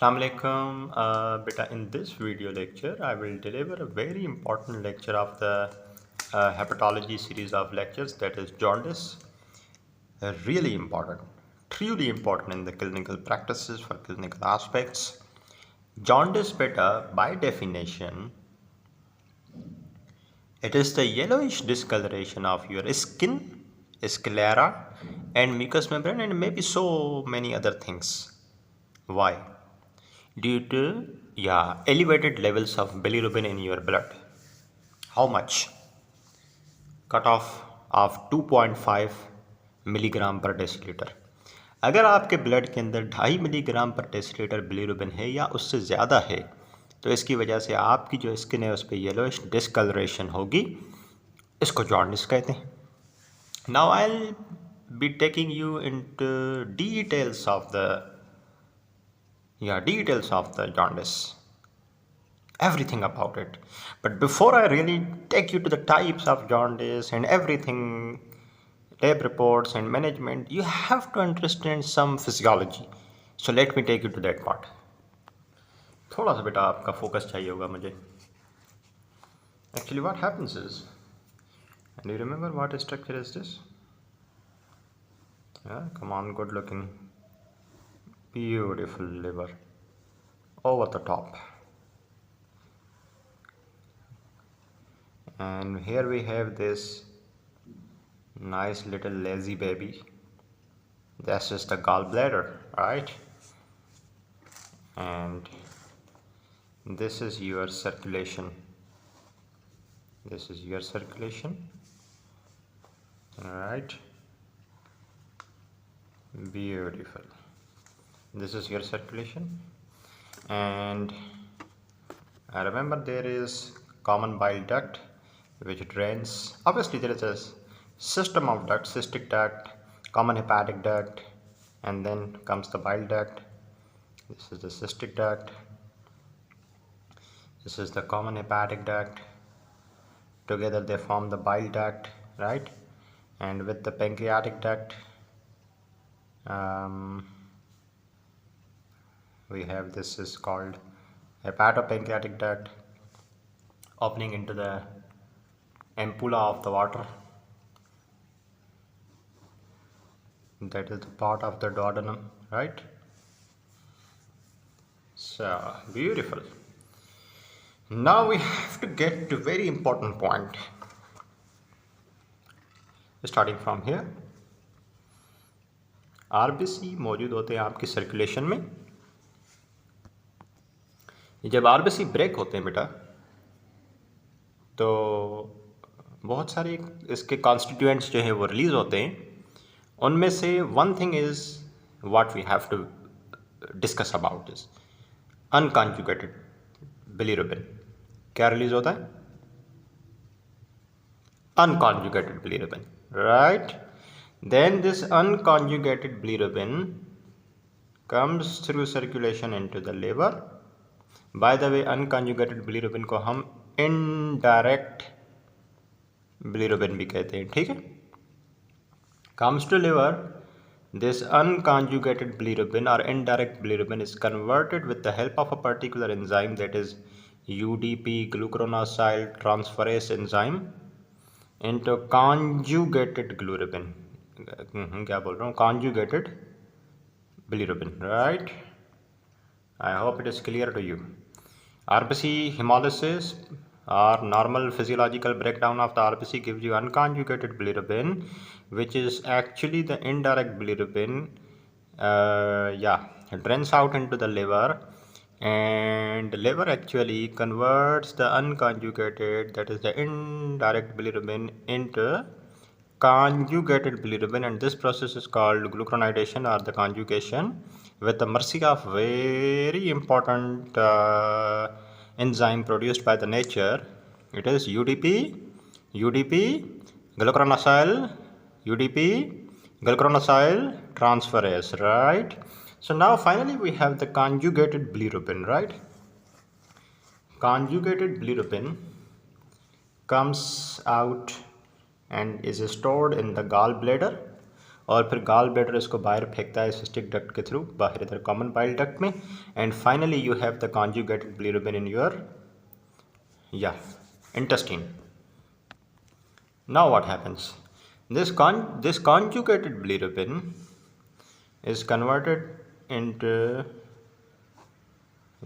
Assalamu alaikum. Beta, in this video lecture, I will deliver a very important lecture of the hepatology series of lectures, that is jaundice. Really important, truly important in the clinical practices for clinical aspects. Jaundice, beta, by definition, it is the yellowish discoloration of your skin, sclera, and mucous membrane, and maybe so many other things. Why? Due to elevated levels of bilirubin in your blood. How much? Cutoff of 2.5 milligram पर decilitre. अगर आपके blood के अंदर 2.5 milligram पर decilitre bilirubin है या उससे ज़्यादा है तो इसकी वजह से आपकी जो स्किन है उस पर येलोइश डिस्कलरेशन होगी. इसको जॉन्डिस कहते हैं. Now I will be taking you into details of the jaundice, everything about it. But before I really take you to the types of jaundice and everything, lab reports and management, you have to understand some physiology. So let me take you to that part. थोड़ा सा बेटा आपका focus चाहिए होगा मुझे. Actually what happens is, and you remember what structure is this? Yeah, come on, good looking, beautiful liver over the top. And here we have this nice little lazy baby. That's just the gallbladder, right? And this is your circulation. This is your circulation. All right. Beautiful. This is your circulation. And I remember there is common bile duct which drains. Obviously there is a system of duct: cystic duct, common hepatic duct, and then comes the bile duct. This is the cystic duct, this is the common hepatic duct. Together they form the bile duct, right? And with the pancreatic duct, we have, this is called hepatopancreatic duct, opening into the ampulla of the water. That is the part of the duodenum, right? So beautiful. Now we have to get to very important point. Starting from here, RBC मौजूद होते हैं आपकी circulation में. जब RBC break होते हैं बेटा तो बहुत सारे इसके कॉन्स्टिट्यूएंट्स जो हैं वो रिलीज़ होते हैं. उनमें से one thing is what we have to discuss about is unconjugated bilirubin. क्या रिलीज होता है? Unconjugated bilirubin, right? Then this unconjugated bilirubin comes through circulation into the liver. By the way, unconjugated bilirubin को हम indirect bilirubin भी कहते हैं, ठीक है? Comes to liver, this unconjugated bilirubin or indirect bilirubin is converted with the help of a particular enzyme, that is UDP, glucuronosyl transferase enzyme, into conjugated bilirubin. क्या बोल रहा हूँ? Conjugated bilirubin, right? I hope it is clear to you. RBC hemolysis or normal physiological breakdown of the RBC gives you unconjugated bilirubin, which is actually the indirect bilirubin. Drains out into the liver, and the liver actually converts the unconjugated, that is the indirect bilirubin, into conjugated bilirubin, and this process is called glucuronidation or the conjugation, with the mercy of very important enzyme produced by the nature. It is UDP glucuronosyl transferase, right? So now finally we have the conjugated bilirubin, right? Conjugated bilirubin comes out and is stored in the gallbladder और फिर gall bladder इसको बाहर फेंकता है cystic duct के through बाहर इधर common bile duct में, and finally you have the conjugated bilirubin in your intestine. Now what happens? This conjugated bilirubin is converted into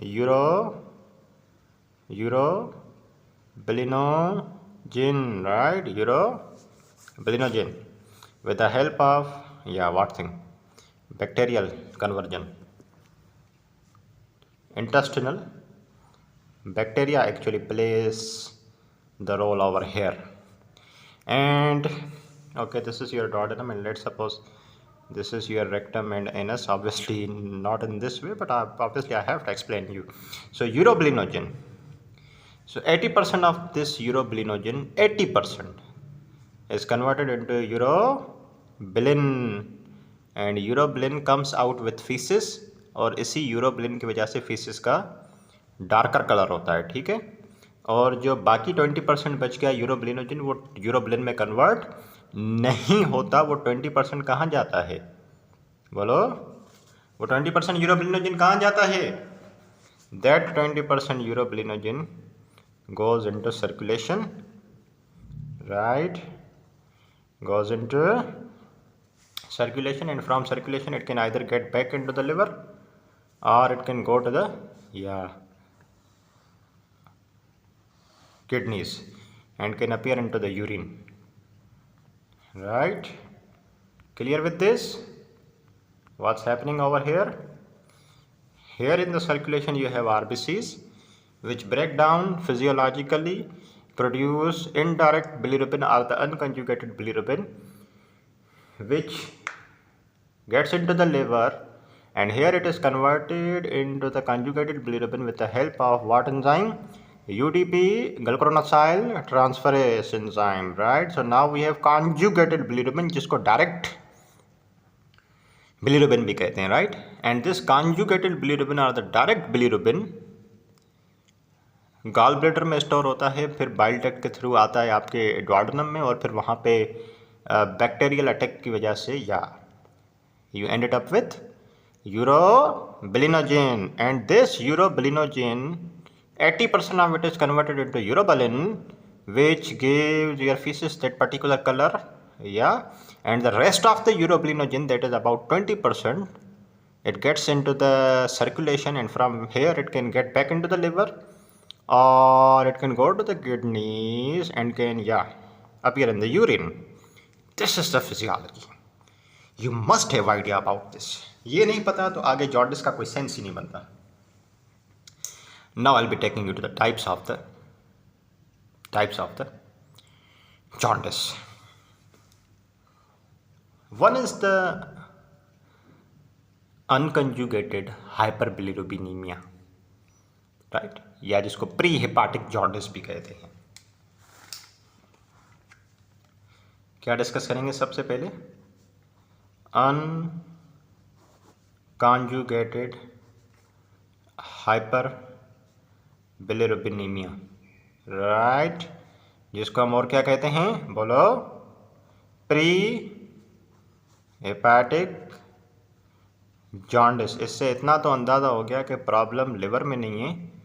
urobilinogen, right? Urobilinogen with the help of bacterial conversion. Intestinal bacteria actually plays the role over here. And okay, this is your duodenum, and let's suppose this is your rectum and anus. Obviously not in this way, but obviously I have to explain you. So urobilinogen, so 80% of this urobilinogen, 80% is converted into urobilin, and urobilin comes out with feces, और इसी urobilin की वजह से faeces का darker colour होता है, ठीक है। और जो बाकी 20% बच गया यूरोबिलिनोजन, वो यूरोबिलिन में कन्वर्ट नहीं होता। वो 20% कहाँ जाता है, बोलो? वो 20% यूरोबिलिनोजन कहाँ जाता है? That 20% urobilinogen goes into circulation, right? Goes into circulation, and from circulation it can either get back into the liver or it can go to the kidneys and can appear into the urine, right? Clear with this? What's happening over here? Here in the circulation you have RBCs which break down physiologically, produce indirect bilirubin or the unconjugated bilirubin, which gets into the liver, and here it is converted into the conjugated bilirubin with the help of what enzyme? UDP, glucuronosyl transferase enzyme, right? So now we have conjugated bilirubin, जिसको direct bilirubin भी कहते हैं, right? And this conjugated bilirubin or the direct bilirubin gall bladder में store होता है, फिर bile duct के through आता है आपके डुओडेनम में, और फिर वहाँ पे बैक्टीरियल अटैक की वजह से you ended up with urobilinogen, and this urobilinogen 80% of it is converted into urobilin, which gives your feces that particular color, and the rest of the urobilinogen, that is about 20%, it gets into the circulation, and from here it can get back into the liver or it can go to the kidneys and can appear in the urine. This is the physiology. You must have idea about this. ये नहीं पता तो आगे jaundice का कोई sense ही नहीं बनता. Now I'll be taking you to the types of the jaundice. One is the unconjugated hyperbilirubinemia, right? या जिसको प्री हेपाटिक जॉन्डिस भी कहते हैं. क्या डिस्कस करेंगे सबसे पहले? Unconjugated hyperbilirubinaemia, right? जिसको हम और क्या कहते हैं, बोलो? Pre hepatic jaundice. इससे इतना तो अंदाज़ा हो गया कि प्रॉब्लम लिवर में नहीं है,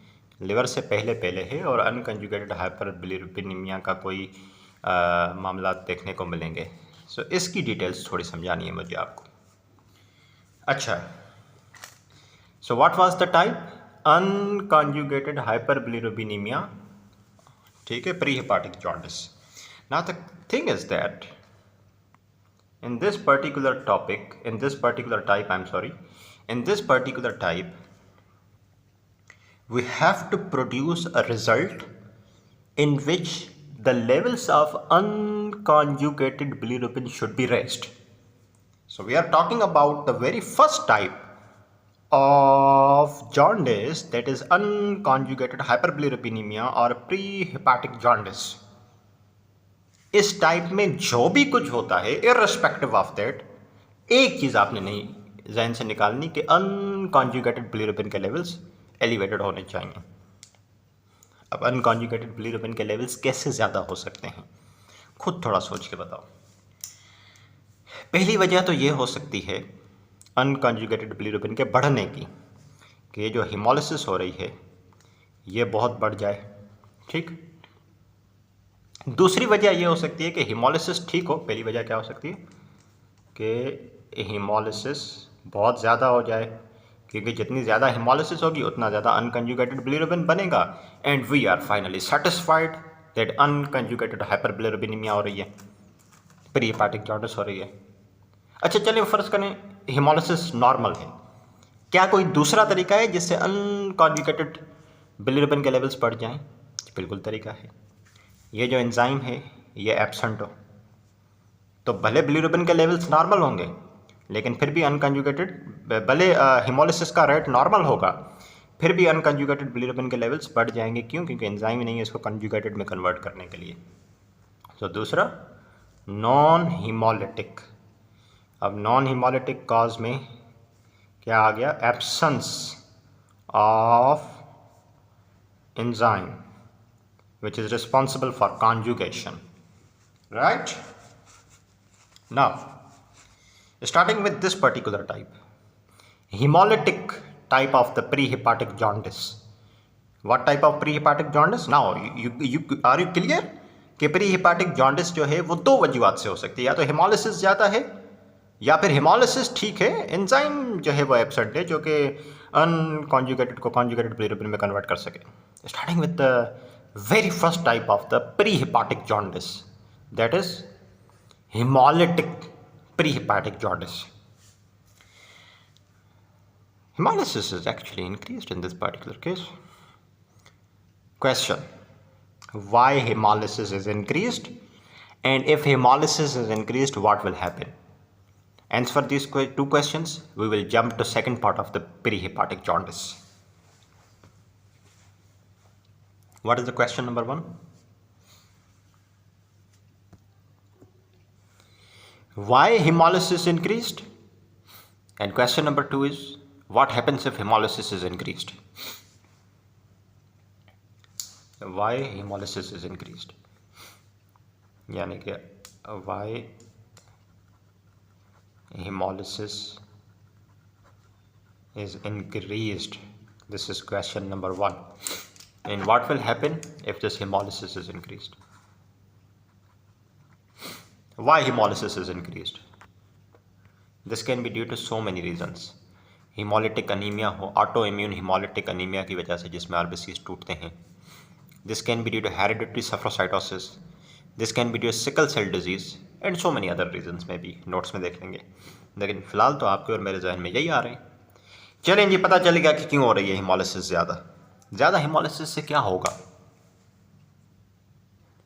लिवर से पहले है, और अनकंजुगेटेड हाइपरबिलिरुबिनेमिया का कोई मामला देखने को मिलेंगे. सो इसकी डिटेल्स थोड़ी समझानी है मुझे आपको. अच्छा, so what was the type? Unconjugated hyperbilirubinaemia, ठीक है, pre hepatic jaundice. Now the thing is that in this particular type we have to produce a result in which the levels of unconjugated bilirubin should be raised. So we are talking about the very first type of jaundice, that is unconjugated hyperbilirubinemia or prehepatic jaundice. इस type में जो भी कुछ होता है, irrespective of that, एक चीज़ आपने नहीं जहन से निकालनी कि अनकॉन्जुगेटेड बिलिरुबिन के लेवल्स एलिवेटेड होने चाहिए. अब अनकॉन्जुगेटेड बिलिरुबिन के लेवल्स कैसे ज़्यादा हो सकते हैं, खुद थोड़ा सोच के बताओ. पहली वजह तो ये हो सकती है अनकॉन्जुगेटेड बिलीरुबिन के बढ़ने की, कि जो हिमोलिसिस हो रही है ये बहुत बढ़ जाए। ठीक। दूसरी वजह ये हो सकती है कि हिमोलिसिस ठीक हो। पहली वजह क्या हो सकती है कि हिमोलिसिस बहुत ज़्यादा हो जाए, क्योंकि जितनी ज़्यादा हिमोलिसिस होगी उतना ज़्यादा अनकंजुगेटेड बिलीरुबिन बनेगा, and we are finally satisfied that unconjugated hyperbilirubinemia हो रही है, प्री हेपाटिक जॉन्डिस हो रही है। अच्छा चलिए फ़र्ज़ करें हिमोलिसिस नॉर्मल है, क्या कोई दूसरा तरीका है जिससे अनकॉन्जुगेटेड बिलीरुबिन के लेवल्स बढ़ जाएं? बिल्कुल तरीका है। ये जो एंजाइम है ये एब्सेंट हो तो भले बिलीरुबिन के लेवल्स नॉर्मल होंगे, लेकिन फिर भी अनकंजुगेटेड, भले हिमोलिसिस का रेट नॉर्मल होगा, फिर भी अनकंजुगेटेड बिलीरुबिन के लेवल्स बढ़ जाएंगे। क्यों? क्योंकि एंजाइम ही नहीं है इसको कंजुगेटेड में कन्वर्ट करने के लिए। तो दूसरा नॉन हीमोलिटिक। अब नॉन हीमोलिटिक कॉज में क्या आ गया? Absence of enzyme which is responsible for conjugation, right? Now starting with this particular type, hemolytic type of the prehepatic jaundice. What type of prehepatic jaundice? Now you are you clear कि प्रीहिपाटिक jaundice जो है वो दो वजूहत से हो सकती है, या तो हिमोलिसिस ज़्यादा है या फिर हिमोलिसिस ठीक है, एंजाइम जो है वो एब्सेंट है जो कि अनकॉन्जुगेटेड को कॉन्जुगेटेड बिलीरुबिन में कन्वर्ट कर सके। Starting with the very first type of the prehepatic jaundice, that is hemolytic prehepatic jaundice. Hemolysis is actually increased in this particular case. Question: why hemolysis is increased, and if hemolysis is increased, what will happen? Answer these two questions. We will jump to second part of the prehepatic jaundice. What is the question number one? Why hemolysis increased? And question number two is, what happens if hemolysis is increased? Why hemolysis is increased? यानी कि why hemolysis is increased? This is question number one. And what will happen if this hemolysis is increased? Why hemolysis is increased? This can be due to so many reasons. hemolytic anemia हो, autoimmune hemolytic anemia की वजह से जिसमें RBCs टूटते हैं. This can be due to hereditary spherocytosis. This can be due to sickle cell disease and so many other reasons में भी notes में देख लेंगे, लेकिन फिलहाल तो आपके और मेरे जहन में यही आ रहे हैं. चलें जी, पता चलेगा कि क्यों हो रही है हिमोलिसिस ज़्यादा हिमोलिसिस से क्या होगा?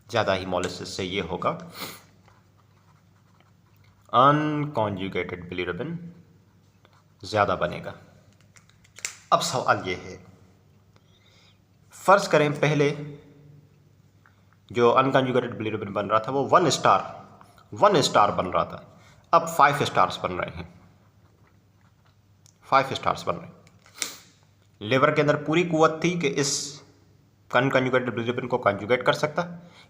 ज़्यादा हिमोलिसिस से ये होगा अनकॉन्जुगेटेड बिलीरुबिन ज़्यादा बनेगा. अब सवाल ये है, फ़र्ज़ करें पहले जो अनकॉन्जुगेटेड बिलीरुबिन बन रहा था वो 1 स्टार बन रहा था, अब 5 स्टार्स बन रहे हैं. 5 स्टार्स बन रहे हैं. लिवर के अंदर पूरी कुव्वत थी कि इस अनकॉन्जुगेटेड बिलीरुबिन को कॉन्जुगेट कर सकता.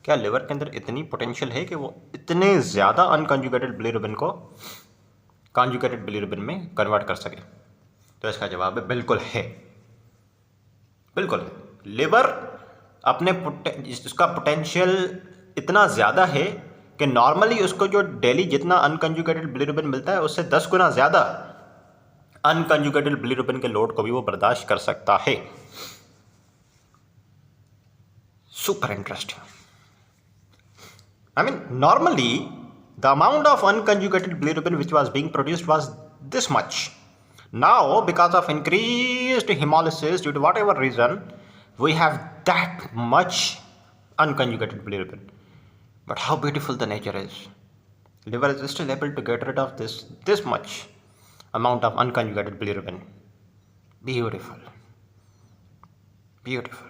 क्या लिवर के अंदर इतनी पोटेंशियल है कि वो इतने ज़्यादा अनकॉन्जुगेटेड बिलीरुबिन को कॉन्जुगेटेड बिलीरुबिन में कन्वर्ट कर सके? तो इसका जवाब है बिल्कुल है, बिल्कुल है. लिवर अपने इसका पोटेंशियल इतना ज़्यादा है कि नॉर्मली उसको जो डेली जितना अनकॉन्जुगेटेड बिलीरुबिन मिलता है उससे 10 गुना ज़्यादा अनकॉन्जुगेटेड बिलीरुबिन के लोड को भी वो बर्दाश्त कर सकता है. Super interesting. I mean, normally the amount of unconjugated bilirubin which was being produced was this much. Now, because of increased hemolysis due to whatever reason, we have that much unconjugated bilirubin. But how beautiful the nature is. Liver is still able to get rid of this much amount of unconjugated bilirubin. Beautiful. Beautiful.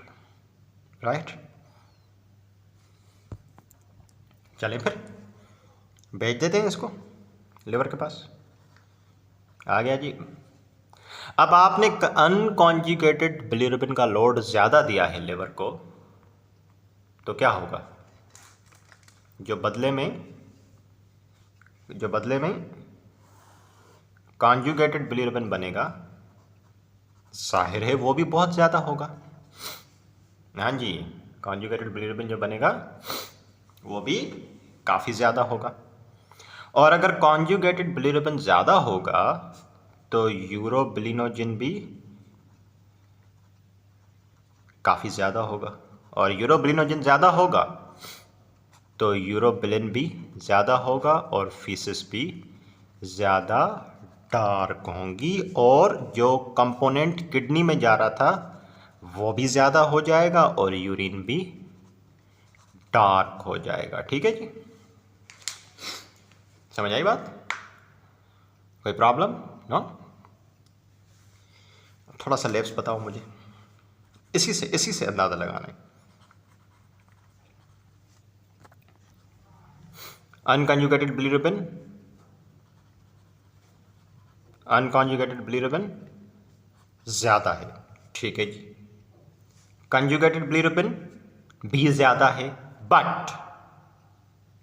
Right? चलें फिर भेज देते हैं इसको liver के पास. आ गया जी. अब आपने अनकॉन्जुगेटेड बिलीरुबिन का लोड ज़्यादा दिया है लिवर को, तो क्या होगा? जो बदले में जो बदले में कॉन्जुगेटेड बिलीरुबिन बनेगा, जाहिर है वो भी बहुत ज़्यादा होगा। हाँ जी, कॉन्जुगेटेड बिलीरुबिन जो बनेगा वो भी काफ़ी ज़्यादा होगा। और अगर कॉन्जुगेटेड बिलीरुबिन ज़्यादा होगा तो यूरोबिलिनोजिन भी काफ़ी ज़्यादा होगा, और यूरोबिलिनोजिन ज़्यादा होगा तो यूरोबिलिन भी ज़्यादा होगा, और फीसिस भी ज़्यादा डार्क होंगी, और जो कंपोनेंट किडनी में जा रहा था वो भी ज़्यादा हो जाएगा, और यूरिन भी डार्क हो जाएगा। ठीक है जी, समझ आई बात? कोई प्रॉब्लम? नो? थोड़ा सा लेप्स बताओ मुझे, इसी से अंदाज़ा लगाना है। अनकॉन्जुगेटेड बिलीरुबिन, अनकॉन्जुगेटेड बिलीरुबिन ज़्यादा है, ठीक है जी। कंजुगेटेड बिलीरुबिन भी ज़्यादा है, but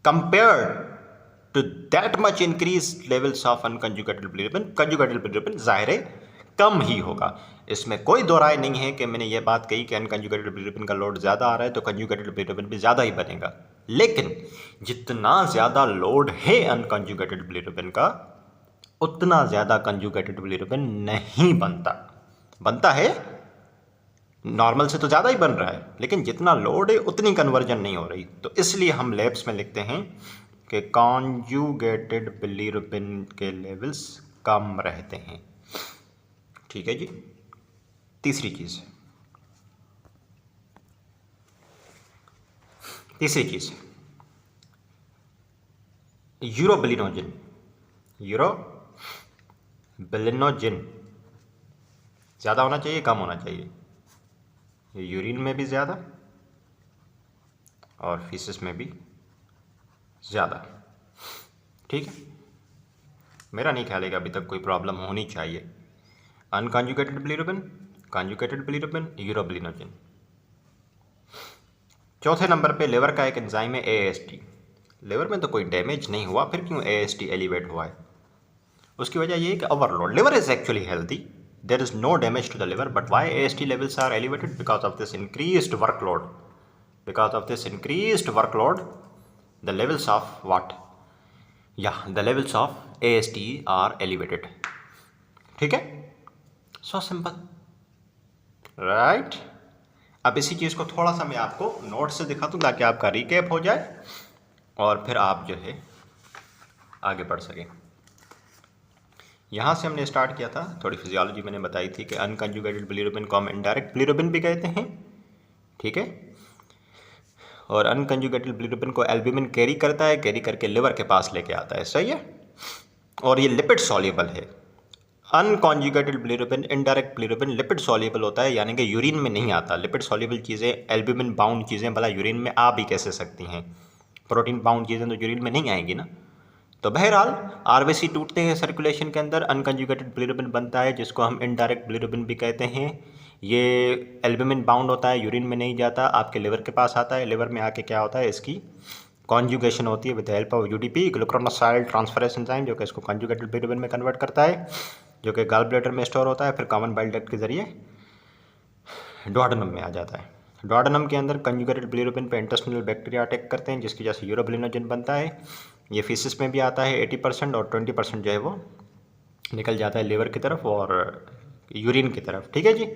compared to that much increase levels of unconjugated bilirubin, conjugated bilirubin जाहिर है कम ही होगा। इसमें कोई दो राय नहीं है कि मैंने ये बात कही कि अनकंजुगेटेड बिलीरुबिन का लोड ज़्यादा आ रहा है तो कंजुगेटेड बिलीरुबिन भी ज़्यादा ही बनेगा, लेकिन जितना ज़्यादा लोड है अनकंजुगेटेड बिलीरुबिन का उतना ज़्यादा कंजुगेटेड बिलीरुबिन नहीं बनता है। नॉर्मल से तो ज़्यादा ही बन रहा है, लेकिन जितना लोड है उतनी कन्वर्जन नहीं हो रही, तो इसलिए हम लैब्स में लिखते हैं कि कॉन्जुगेटेड बिलीरुबिन के लेवल्स कम रहते हैं। ठीक है जी। तीसरी चीज़ यूरोबिलिनोजिन, ज़्यादा होना चाहिए कम होना चाहिए? यूरिन में भी ज़्यादा और फीसिस में भी ज़्यादा। ठीक है, मेरा नहीं ख्याल है कि अभी तक कोई प्रॉब्लम होनी चाहिए। Unconjugated bilirubin, conjugated bilirubin, urobilinogen. चौथे नंबर पे लिवर का एक एंजाइम है AST। लिवर में तो कोई डैमेज नहीं हुआ, फिर क्यों AST एलिवेट हुआ है? उसकी वजह ये है कि overload, liver is actually healthy, there is no damage to the liver, but why AST levels are elevated? Because of this increased workload, the levels of what? The levels of AST are elevated. ठीक है, so simple, right? अब इसी चीज़ को थोड़ा सा मैं आपको note से दिखा दूँ ताकि आपका रिकैप हो जाए और फिर आप जो है आगे बढ़ सकें। यहाँ से हमने स्टार्ट किया था, थोड़ी फिजियोलॉजी मैंने बताई थी कि अनकंजुगेटेड बिलीरुबिन को हम इनडायरेक्ट बिलीरुबिन भी कहते हैं, ठीक है। और अनकंजुगेटेड बिलीरुबिन को एल्ब्यूमिन कैरी करता है, कैरी करके लिवर के पास लेके आता है, सही है। और ये लिपिड सॉल्युबल है। Unconjugated bilirubin, indirect bilirubin lipid soluble होता है, यानी कि यूरिन में नहीं आता। लिपिड सॉल्युबल चीज़ें, एल्ब्यूमिन बाउंड चीज़ें भला यूरिन में आ भी कैसे सकती हैं? प्रोटीन बाउंड चीज़ें तो यूरिन में नहीं आएंगी ना। तो बहरहाल आरबीसी टूटते हैं सर्कुलेशन के अंदर, अनकंजुगेटेड बिलीरुबिन बनता है जिसको हम इनडायरेक्ट बिलीरुबिन भी कहते हैं। ये एल्ब्यूमिन बाउंड होता है, यूरिन में नहीं जाता, आपके लिवर के पास आता है। लिवर में आके क्या होता है, इसकी कॉन्जुगेशन होती है with the help of UDP, glucuronide transferase enzyme, जो कि इसको कॉन्जुगेटेड बिलीरुबिन में कन्वर्ट करता है, जो कि गॉल ब्लैडर में स्टोर होता है, फिर कॉमन बाइल डक्ट के जरिए डुओडेनम में आ जाता है। डुओडेनम के अंदर कंजुगेटेड बिलीरुबिन पे इंटेस्टिनल बैक्टीरिया अटैक करते हैं, जिसकी वजह से यूरोबिलिनोजिन बनता है। ये फीसिस में भी आता है 80%, और 20% जो है वो निकल जाता है लिवर की तरफ और यूरिन की तरफ, ठीक है जी।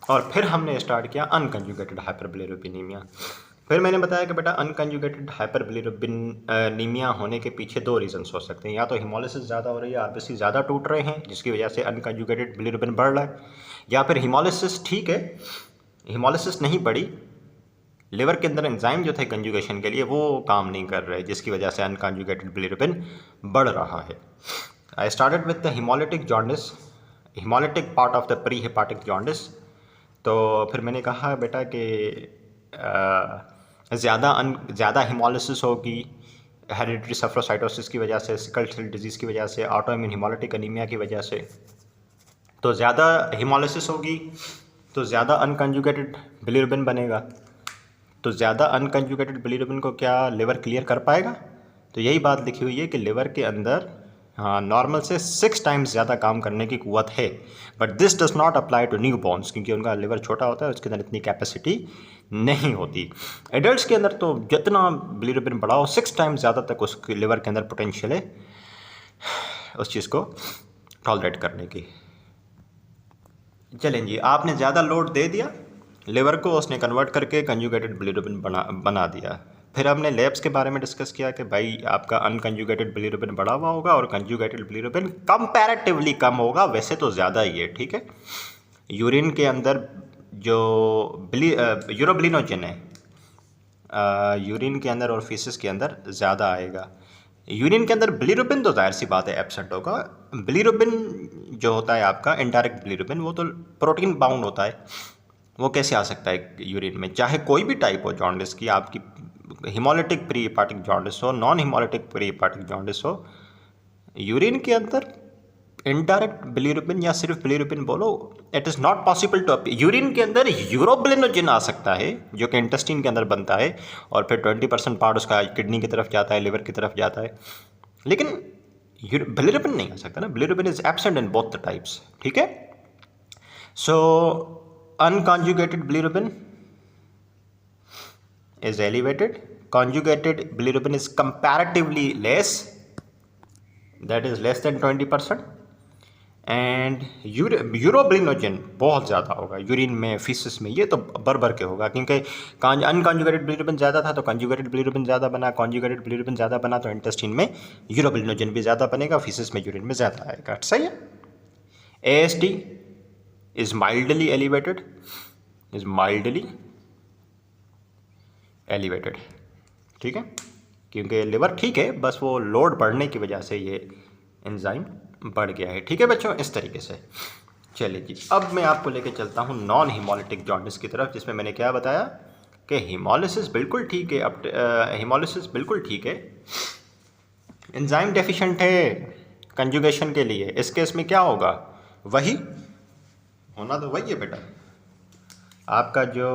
और फिर हमने स्टार्ट किया अनकंजुगेटेड हाइपरबिलिरुबिनीमिया। फिर मैंने बताया कि बेटा अनकंजुगेटेड हाइपरबिलिरुबिनीमिया होने के पीछे दो रीजंस हो सकते हैं। या तो हिमोलिसिस ज़्यादा हो रही है, आरबीसी ज़्यादा टूट रहे हैं, जिसकी वजह से अनकंजुगेटेड बिलिरुबिन बढ़ रहा है, या फिर हिमोलिसिस ठीक है, हिमोलिसिस नहीं बढ़ी, लिवर के अंदर एंजाइम जो थे कंजुगेशन के लिए वो काम नहीं कर रहे, जिसकी वजह से अनकंजुगेटेड बिलिरुबिन बढ़ रहा है। I started with the haemolytic jaundice, haemolytic part of the pre hepatic jaundice. तो फिर मैंने कहा बेटा कि ज़्यादा हिमोलिसिस होगी हेरिडिटरी सेफरोसाइटोसिस की वजह से, सिकल सेल डिजीज़ की वजह से, ऑटोइम्यून हिमोलिटिक एनीमिया की वजह से। तो ज़्यादा हिमोलिसिस होगी तो ज़्यादा अनकंजुगेटेड बिलिरुबिन बनेगा। तो ज़्यादा अनकंजुगेटेड बिलिरुबिन को क्या लिवर क्लियर कर पाएगा? तो यही बात लिखी हुई है कि लिवर के अंदर हाँ नॉर्मल से 6 टाइम्स ज़्यादा काम करने की कुव्वत है, but this does not apply to newborns, क्योंकि उनका लिवर छोटा होता है, उसके अंदर इतनी कैपेसिटी नहीं होती। एडल्ट्स के अंदर तो जितना बिलीरुबिन बढ़ाओ 6 टाइम्स ज़्यादा तक उसके लिवर के अंदर पोटेंशियल है उस चीज़ को टॉलरेट करने की। चलें जी, आपने ज़्यादा लोड दे दिया लिवर को, उसने कन्वर्ट करके कंजुगेटेड बिलीरुबिन बना दिया। फिर हमने लैब्स के बारे में डिस्कस किया कि भाई आपका अनकंजुगेटेड बिलीरुबिन बढ़ा हुआ होगा और कंजुगेटेड बिलीरुबिन कंपैरेटिवली कम होगा, वैसे तो ज़्यादा ही है, ठीक है। यूरिन के अंदर जो यूरोबिलिनोजन है यूरिन के अंदर और फीसिस के अंदर ज़्यादा आएगा। यूरिन के अंदर बिलीरुबिन तो जाहिर सी बात है एब्सेंट होगा। बिलीरुबिन जो होता है आपका इनडायरेक्ट बिलीरुबिन, वो तो प्रोटीन बाउंड होता है, वो कैसे आ सकता है यूरिन में, चाहे कोई भी टाइप हो जॉन्डिस की, आपकी हिमोलिटिक प्री हेपाटिक जॉन्डिस हो, non haemolytic pre hepatic jaundice हो, यूरिन के अंदर इनडायरेक्ट बिलीरुबिन या सिर्फ बिलीरुबिन बोलो, it is not possible to. Urine के अंदर यूरोबिलिनोजन आ सकता है जो कि इंटेस्टाइन के अंदर बनता है और फिर 20% पार्ट उसका किडनी की तरफ जाता है, लिवर की तरफ जाता है, लेकिन बिलीरुबिन नहीं आ सकता ना। Bilirubin is absent in both the types, ठीक है। सो unconjugated bilirubin is elevated, conjugated bilirubin is comparatively less, that is less than 20%, and urobilinogen बहुत ज़्यादा होगा यूरिन में, फीसिस में, ये तो भर के होगा, क्योंकि अनकॉन्जुगेटेड बिलीरुबिन ज़्यादा था तो कंजुगेटेड बिलीरुबिन ज़्यादा बना, कॉन्जुगेटेड बिलीरुबिन ज़्यादा बना तो इंटेस्टाइन में यूरोबिलिनोजन भी ज़्यादा बनेगा, फीसिस में यूरिन में ज़्यादा आएगा, सही है। AST is mildly elevated, ठीक है, क्योंकि लिवर ठीक है, बस वो लोड बढ़ने की वजह से ये एंजाइम बढ़ गया है, ठीक है बच्चों, इस तरीके से। चलिए जी, अब मैं आपको लेके चलता हूँ नॉन हिमोलिटिक जॉन्डिस की तरफ, जिसमें मैंने क्या बताया कि हिमोलिसिस बिल्कुल ठीक है, अब हिमोलिसिस बिल्कुल ठीक है, एंजाइम डेफिशिएंट है कंजुगेशन के लिए। इस केस में क्या होगा, वही होना तो वही है बेटा, आपका जो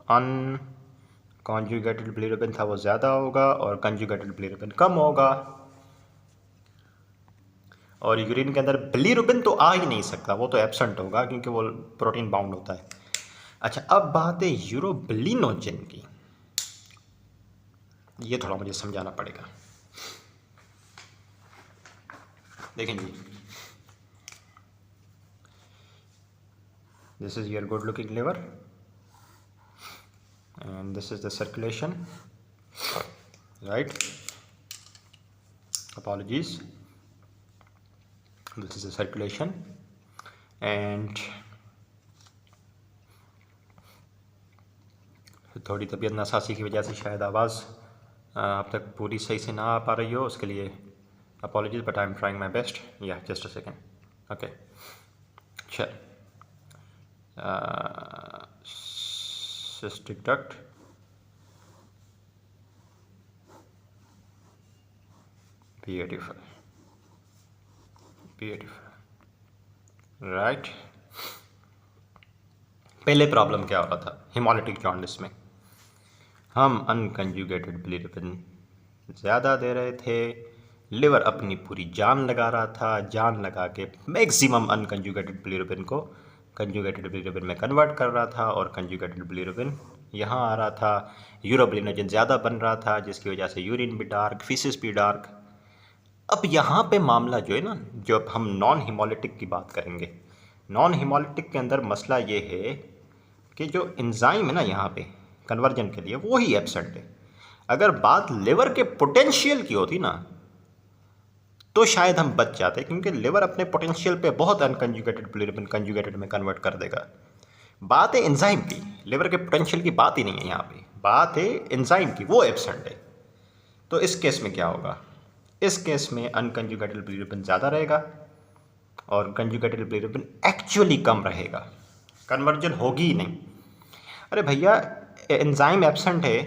अनकॉन्जुगेटेड बिलीरुबिन था वो ज़्यादा होगा और कंजुगेटेड बिलीरुबिन कम होगा, और यूरिन के अंदर बिलीरुबिन तो आ ही नहीं सकता, वो तो एब्सेंट होगा क्योंकि वो प्रोटीन बाउंड होता है। अच्छा, अब बात है यूरोबिलिनोजन की, ये थोड़ा मुझे समझाना पड़ेगा। देखें जी, this is your good looking liver and this is the circulation, right? Apologies, this is the circulation and थोड़ी तबीयत नासासी की वजह से शायद आवाज़ अब तक पूरी सही से ना आ पा रही हो, उसके लिए apologies, but I am trying my best. Yeah, just a second. Okay, चल, cystic duct, beautiful, right। पहले प्रॉब्लम क्या हो रहा था हिमोलिटिक जॉन्डिस में, हम अनकंजुगेटेड बिलीरुबिन ज़्यादा दे रहे थे, लिवर अपनी पूरी जान लगा रहा था, जान लगा के मैक्सिमम अनकंजुगेटेड बिलीरुबिन को कंजुगेटेड बिलीरुबिन में कन्वर्ट कर रहा था, और कंजुगेटेड बिलीरुबिन यहाँ आ रहा था, यूरोबिलिनोजन ज़्यादा बन रहा था, जिसकी वजह से यूरिन भी डार्क, फीसिस भी डार्क। अब यहाँ पे मामला जो है ना, जब हम नॉन हिमोलिटिक की बात करेंगे, नॉन हिमोलिटिक के अंदर मसला ये है कि जो एंजाइम है ना यहाँ पे कन्वर्जन के लिए, वो ही एब्सेंट है। अगर बात लिवर के पोटेंशियल की होती ना तो शायद हम बच जाते, क्योंकि लिवर अपने पोटेंशियल पे बहुत अनकंजुगेटेड बिलीरुबिन कंजुगेटेड में कन्वर्ट कर देगा। बात है एंजाइम की, लिवर के पोटेंशियल की बात ही नहीं है यहाँ पे, बात है एंजाइम की, वो एब्सेंट है। तो इस केस में क्या होगा, इस केस में अनकंजुगेटेड बिलीरुबिन ज़्यादा रहेगा और कंजुगेटेड बिलीरुबिन एक्चुअली कम रहेगा, कन्वर्जन होगी ही नहीं। अरे भैया, एंजाइम एब्सेंट है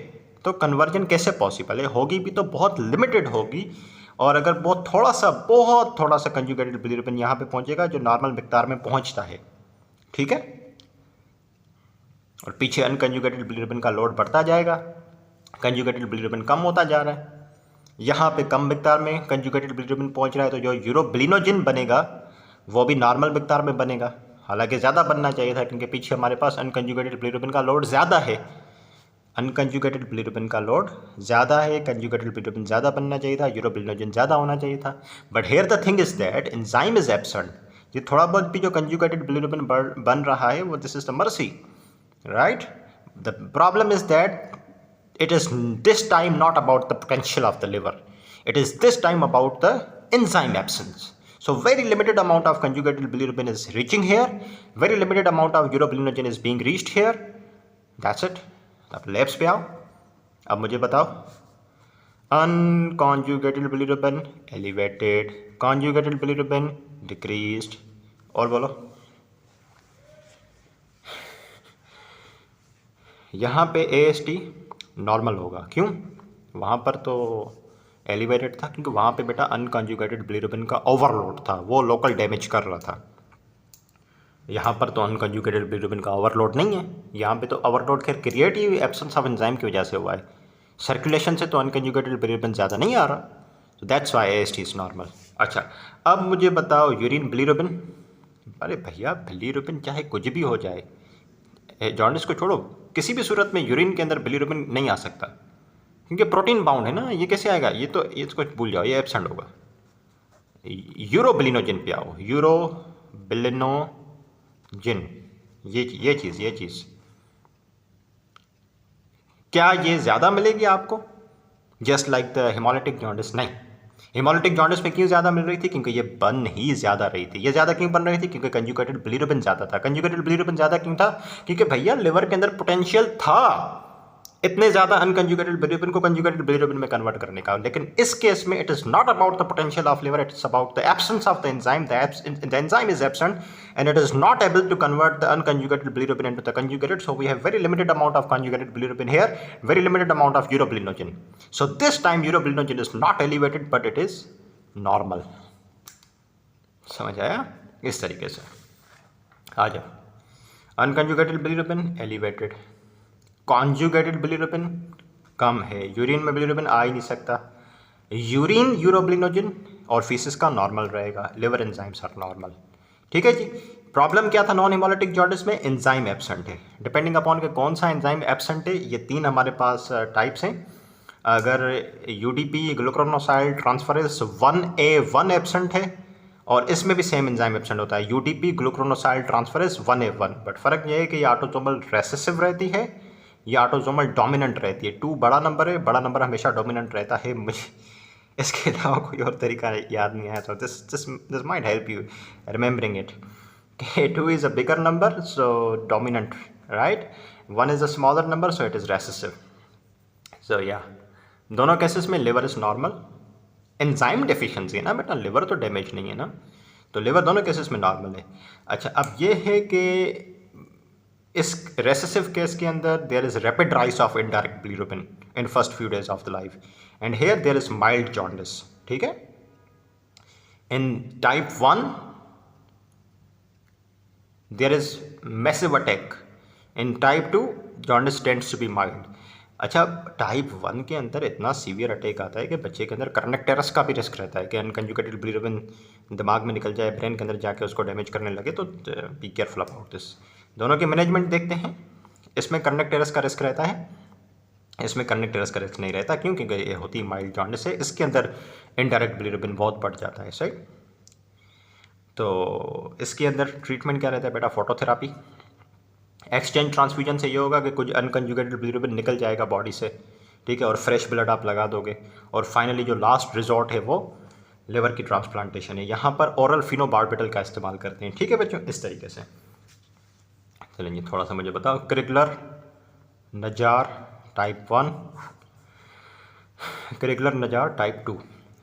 तो कन्वर्जन कैसे पॉसिबल है, होगी भी तो बहुत लिमिटेड होगी, और अगर बहुत थोड़ा सा कंजुगेटेड बिलीरुबिन यहाँ पे पहुँचेगा जो नॉर्मल मिकदार में पहुँचता है, ठीक है, और पीछे अनकंजुगेटेड बिलीरुबिन का लोड बढ़ता जाएगा, कंजुगेटेड बिलीरुबिन कम होता जा रहा है, यहाँ पे कम मिकदार में कंजुगेटेड बिलिरुबिन पहुँच रहा है, तो जो यूरोबिलिनोजिन बनेगा वो भी नॉर्मल मिकदार में बनेगा। हालांकि ज़्यादा बनना चाहिए था क्योंकि पीछे हमारे पास अनकंजुगेटेड बिलिरुबिन का लोड ज़्यादा है। अनकंजुगेटेड बिलिरुबिन का लोड ज़्यादा है, कंजुगेटेड बिलिरुबिन ज़्यादा बनना चाहिए था, यूरोबिलिनोजिन ज़्यादा होना चाहिए था। But here the thing is that enzyme is absent. ये थोड़ा बहुत भी जो कंजुगेटेड बिलिरुबिन बन रहा है वो this is the mercy, right. The problem is that it is this time not about the potential of the liver, it is this time about the enzyme absence. So very limited amount of conjugated bilirubin is reaching here, very limited amount of urobilinogen is being reached here. That's it. अब labs पे आओ, अब मुझे बताओ unconjugated bilirubin elevated, conjugated bilirubin decreased, और बोलो। यहाँ पे AST नॉर्मल होगा, क्यों? वहाँ पर तो एलिवेटेड था क्योंकि वहाँ पे बेटा अनकंजुगेटेड बिलिरुबिन का ओवरलोड था, वो लोकल डैमेज कर रहा था। यहाँ पर तो अनकंजुगेटेड बिलिरुबिन का ओवरलोड नहीं है, यहाँ पे तो ओवरलोड खैर create he absence of enzyme की वजह से हुआ है। सर्कुलेशन से तो अनकंजुगेटेड बिलिरुबिन ज़्यादा नहीं आ रहा, तो that's why AST is normal. अच्छा, अब मुझे बताओ यूरिन बिलिरुबिन। अरे भैया बिलिरुबिन चाहे कुछ भी हो जाए, जॉन्डिस को छोड़ो, किसी भी सूरत में यूरिन के अंदर बिलिरुबिन नहीं आ सकता क्योंकि प्रोटीन बाउंड है ना, ये कैसे आएगा? ये तो इसको भूल जाओ, ये एब्सेंट होगा। यूरोबिलिनोजिन पे आओ, यूरोबिलिनोजिन, ये चीज़ क्या ये ज़्यादा मिलेगी आपको just like the haemolytic jaundice? नहीं। हेमोलिटिक जॉन्डिस में क्यों ज़्यादा मिल रही थी? क्योंकि ये बन ही ज़्यादा रही थी। ये ज़्यादा क्यों बन रही थी? क्योंकि कंजुगेटेड बिलिरुबिन ज़्यादा था। कंजुगेटेड बिलिरुबिन ज़्यादा क्यों था? क्योंकि भैया लिवर के अंदर पोटेंशियल था इतने ज़्यादा अनकंजुगेटेड बिलिरुबिन को कंजुगेटेड बिलिरुबिन में कन्वर्ट करने का। लेकिन इस केस में it is not about the potential of liver, it is about the absence of the enzyme. The enzyme is absent and it is not able to convert the unconjugated bilirubin into the conjugated, so we have very limited amount of conjugated bilirubin here, very limited amount of urobilinogen. So this time urobilinogen is not elevated but it is normal. समझ आया? इस तरीके से आ जाओ। Unconjugated bilirubin elevated, conjugated bilirubin कम है, urine में बिलिरुबिन आ ही नहीं सकता। यूरिन यूरोबिलिनोजिन और फीसिस का नॉर्मल रहेगा, लिवर एंजाइम्स आर नॉर्मल। ठीक है जी। प्रॉब्लम क्या था नॉन हेमोलिटिक जॉन्डिस में? एंजाइम एब्सेंट है। डिपेंडिंग अपॉन के कौन सा एंजाइम एब्सेंट है, ये तीन हमारे पास टाइप्स हैं। अगर UDP glucuronosyl transferase 1A1 absent है, और इसमें भी सेम एंजाइम एब्सेंट होता है, UDP glucuronosyl transferase 1A1। But फ़र्क यह है कि ये ऑटोसोमल रेसेसिव रहती है, ये ऑटोसोमल डोमिनेंट रहती है। 2 बड़ा नंबर है, बड़ा नंबर हमेशा डोमिनेंट रहता है। मुझे इसके अलावा कोई और तरीका याद नहीं आया, तो this might help you remembering it. 2 is a bigger number, so dominant, right? 1 is a smaller number, so it is recessive. So yeah, दोनों केसेस में liver is normal. Enzyme deficiency है ना बेटा, लिवर तो डैमेज नहीं है ना, तो लिवर दोनों केसेस में नॉर्मल है। अच्छा, अब ये है कि इस रेसेसिव केस के अंदर there is rapid rise of indirect bilirubin in first few days of the life, and here there is mild jaundice. ठीक है, in type 1 there is massive attack, in type 2 jaundice tends to be mild। अच्छा, type 1 के अंदर इतना severe attack आता है कि बच्चे के अंदर कर्नेक्टेरस का भी रिस्क रहता है कि अनकंजुगेटेड बिलिरुबिन दिमाग में निकल जाए, ब्रेन के अंदर जाके उसको डैमेज करने लगे, तो बी केयरफुल अबाउट दिस। दोनों की मैनेजमेंट देखते हैं। इसमें कर्नेक्टेरस का रिस्क रहता है, इसमें कर्नेक्टेरस का रिस्क नहीं रहता। क्यों? क्योंकि ये होती माइल्ड जॉन्डिस है, इसके अंदर इनडायरेक्ट बिलिरुबिन बहुत बढ़ जाता है, सही। तो इसके अंदर ट्रीटमेंट क्या रहता है बेटा? फोटोथेरापी। एक्सचेंज ट्रांसफ्यूजन से ये होगा कि कुछ अनकंजुगेटेड बिलिरुबिन निकल जाएगा बॉडी से, ठीक है, और फ्रेश ब्लड आप लगा दोगे। और फाइनली जो लास्ट रिजॉर्ट है वो लिवर की ट्रांसप्लांटेशन है। यहाँ पर ओरल फिनोबार्बिटल का इस्तेमाल करते हैं। ठीक है बच्चों, इस तरीके से। चलिए थोड़ा सा मुझे बताओ, क्रिगलर नजार टाइप 1, क्रिगलर नजार टाइप 2।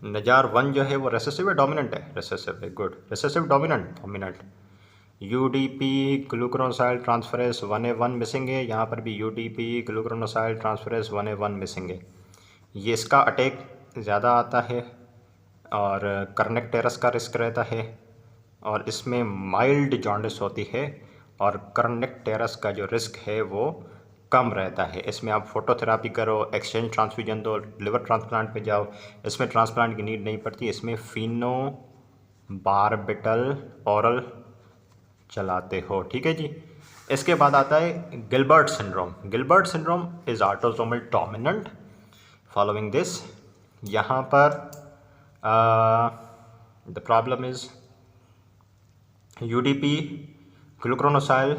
नजार 1 जो है वो रेसेसिव है डोमिनेंट है? रेसेसिव है, good. Recessive dominant. UDP glucuronosyl transferase 1A1 missing है, यहाँ पर भी UDP glucuronosyl transferase 1A1 missing है। ये इसका अटैक ज़्यादा आता है और कर्नेक्टेरस का रिस्क रहता है, और इसमें माइल्ड जॉन्डिस होती है, और कर्नेक्टेरस का जो रिस्क है वो कम रहता है। इसमें आप फोटोथेरापी करो, एक्सचेंज ट्रांसफ्यूजन दो, लिवर ट्रांसप्लांट पे जाओ, इसमें ट्रांसप्लांट की नीड नहीं पड़ती। इसमें फिनोबार्बिटल ओरल चलाते हो, ठीक है जी। इसके बाद आता है Gilbert syndrome. Gilbert syndrome is autosomal dominant following this. यहाँ पर the problem is UDP glucuronosyl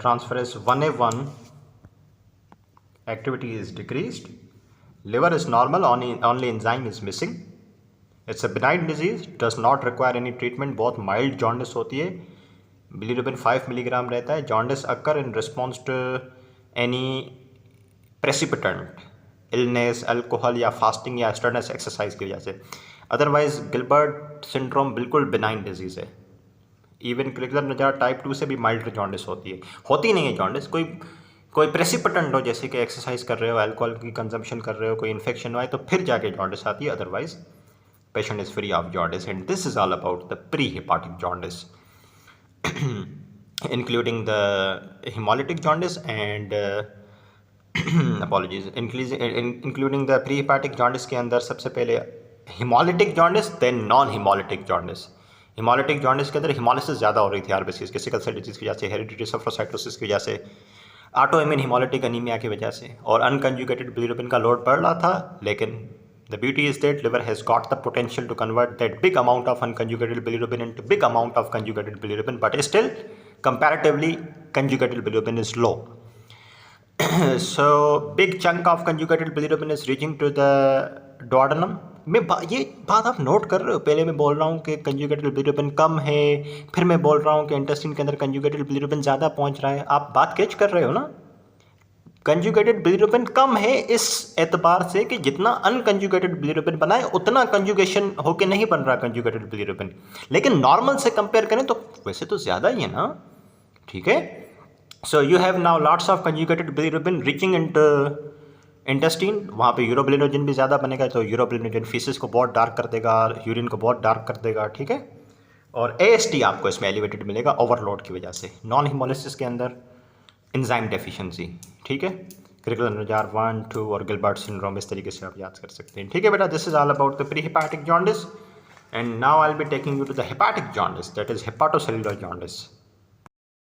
transferase 1A1 activity is decreased, liver is normal, only enzyme is missing. It's a benign disease, does not require any treatment, बहुत mild jaundice होती है, bilirubin 5 milligram रहता है। jaundice occur in response to any precipitant, illness, alcohol या fasting या strenuous exercise की वजह से। अदरवाइज गिलबर्ट सिंड्रोम बिल्कुल बिनाइन डिजीज़ है। इवन क्लिकलर नजार टाइप 2 से भी माइल्ड जॉन्डिस होती है, होती नहीं है जॉन्डिस। कोई प्रेसिपिटेंट हो, जैसे कि एक्सरसाइज कर रहे हो, अल्कोहल की कंजम्पशन कर रहे हो, कोई इन्फेक्शन हुआ है तो फिर जाके जॉन्डिस आती है, otherwise patient is free of jaundice. And this is all about the pre hepatic jaundice including the haemolytic jaundice and apologies including the pre hepatic jaundice के अंदर सबसे पहले haemolytic jaundice, then non haemolytic jaundice. Haemolytic jaundice के अंदर haemolysis ज़्यादा हो रही थी आरबीसीज के, सिकल सेल डिजीज़ की वजह से, हेरिडिटरी सेफरोसाइटोसिस की वजह से, ऑटो इम्यून हिमोलिटिक एनीमिया की वजह से, और अनकंजुगेटेड बिलिरुबिन का लोड बढ़ रहा था। लेकिन the beauty is that liver has got the potential to convert that big amount of unconjugated bilirubin into big amount of conjugated bilirubin, but still comparatively conjugated bilirubin is low. So big chunk of conjugated bilirubin is reaching to the duodenum. ये बात आप note कर रहे हो, पहले मैं बोल रहा हूँ कि कंजुगेटेड बिलिरुबिन कम है, फिर मैं बोल रहा हूँ कि इंटेस्टाइन के अंदर कंजुगेटेड बिलिरुबिन ज़्यादा पहुँच रहा है। आप बात कैच कर रहे हो ना? कंजुगेटेड बिलिरुबिन कम है इस एतबार से कि जितना अनकंजुगेटेड बिलिरुबिन बना है उतना कंजुगेशन होके नहीं बन रहा कंजुगेटेड बिलिरुबिन, लेकिन नॉर्मल से कंपेयर करें तो वैसे तो ज़्यादा ही है ना, ठीक है। So you have now lots of conjugated bilirubin reaching into intestine, वहाँ पे यूरोबिलिनोजन भी ज़्यादा बनेगा, तो यूरोबिलिनोजन फीसिस को बहुत डार्क कर देगा, यूरिन को बहुत डार्क कर देगा, ठीक है। और AST आपको इसमें एलिवेटेड मिलेगा ओवरलोड की वजह से, नॉन हिमोलिसिस के अंदर एंजाइम डेफिशिएंसी, ठीक है। क्रिगलर-नजार 1, 2 और गिलबर्ट सिंड्रोम, इस तरीके से आप याद कर सकते हैं, ठीक है बेटा। This is all about the pre hepatic jaundice and now I will be taking you to the hepatic jaundice, that is hepatocellular jaundice.